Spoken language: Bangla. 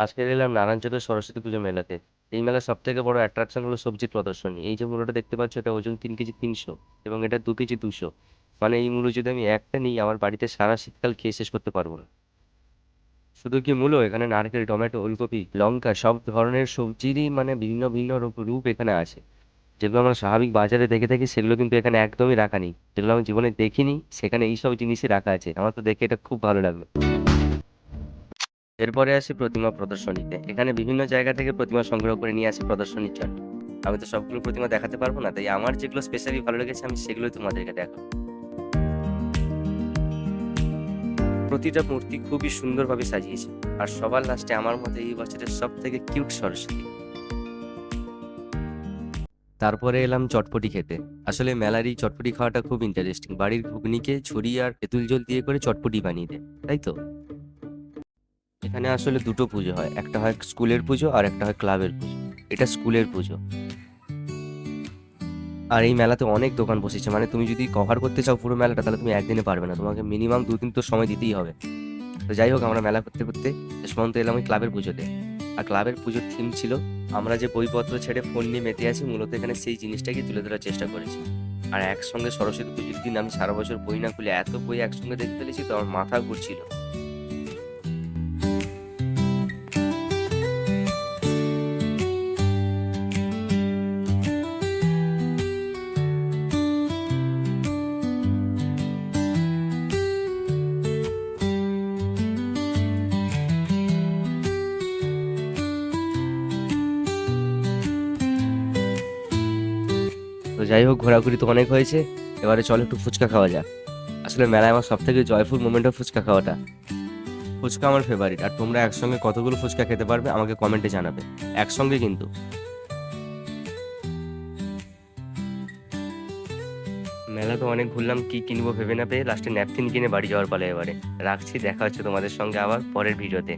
আজকে এলাম নারায়ণচকের সরস্বতী পুজো মেলাতে। এই মেলার সব থেকে বড় অ্যাট্রাকশন হলো সবজির প্রদর্শনী। এই যে মূলোটা দেখতে পাচ্ছ, এটা ওজন 3 কেজি 300, এবং এটা 2 কেজি 200। মানে এই মূলো যদি আমি একটা নিই, আমার বাড়িতে সারা শীতকাল খেয়ে শেষ করতে পারবো না। শুধু কি মূলো, এখানে নারকেল, টমেটো, ওলকপি, লঙ্কা, সব ধরনের সবজিরই মানে ভিন্ন ভিন্ন রূপ রূপ এখানে আছে। যেগুলো আমরা স্বাভাবিক বাজারে দেখে থাকি, সেগুলো কিন্তু এখানে একদমই রাখা নেই। যেগুলো আমি জীবনে দেখিনি, সেখানে এইসব জিনিসই রাখা আছে। আমার তো দেখে এটা খুব ভালো লাগলো। এরপরে আসি প্রতিমা প্রদর্শনীতে। এখানে বিভিন্ন জায়গা থেকে প্রতিমা সংগ্রহ করে নিয়ে আসে প্রদর্শনীর জন্য। আমি তো সবগুলো প্রতিমা দেখাতে পারবো না, তাই আমার যেগুলো স্পেশালি ভালো লেগেছে আমি সেগুলোই তোমাদেরকে দেখাবো। প্রতিটা মূর্তি খুবই সুন্দরভাবে সাজিয়েছে। আর সবার লাস্টে আমার মতে এই বছরের সব থেকে কিউট সরস্বতী। তারপরে এলাম চটপটি খেতে। আসলে মেলার এই চটপটি খাওয়াটা খুব ইন্টারেস্টিং। বাড়ির ঘুগনিকে ছড়ি আর তেঁতুল জল দিয়ে করে চটপটি বানিয়ে দেয়, তাই তো? এখানে আসলে দুটো পুজো হয়, একটা হয় স্কুলের পুজো আর একটা হয় ক্লাবের পুজো। এটা স্কুলের পুজো। আর এই মেলাতে অনেক দোকান বসেছে, মানে তুমি যদি কভার করতে চাও পুরো মেলাটা, তাহলে তুমি একদিনে পারবে না, তোমাকে মিনিমাম 2 দিন তো সময় দিতেই হবে। তো যাই হোক, আমরা মেলা করতে করতে শেষ পর্যন্ত এলাম ওই ক্লাবের পুজোতে। আর ক্লাবের পুজোর থিম ছিল, আমরা যে বইপত্র ছেড়ে ফোন নিয়ে মেতে আছি, মূলত এখানে সেই জিনিসটাকে তুলে ধরার চেষ্টা করেছি। আর একসঙ্গে সরস্বতী পুজোর দিন আমি সারা বছর বই না খুলে এত বই একসঙ্গে দেখে ফেলেছি, তো আমার মাথা ঘুরছিল। তো যাই হোক, ঘোরাঘুরি তো অনেক হয়েছে, এবারে চলো একটু ফুচকা খাওয়া যাক। আসলে মেলায় আমার সব থেকে জয়ফুল মোমেন্ট ফুচকা খাওয়াটা। ফুচকা আমার ফেভারিট। আর তোমরা একসঙ্গে কতগুলো ফুচকা খেতে পারবে আমাকে কমেন্টে জানাবে, একসঙ্গে কিন্তু। মেলা তো অনেক ঘুরলাম, কি কিনবো ভেবে না পেয়ে লাস্টে ন্যাপথিন কিনে বাড়ি যাওয়ার পালা এবারে। রাখছি, দেখা হচ্ছে তোমাদের সঙ্গে আবার পরের ভিডিওতে।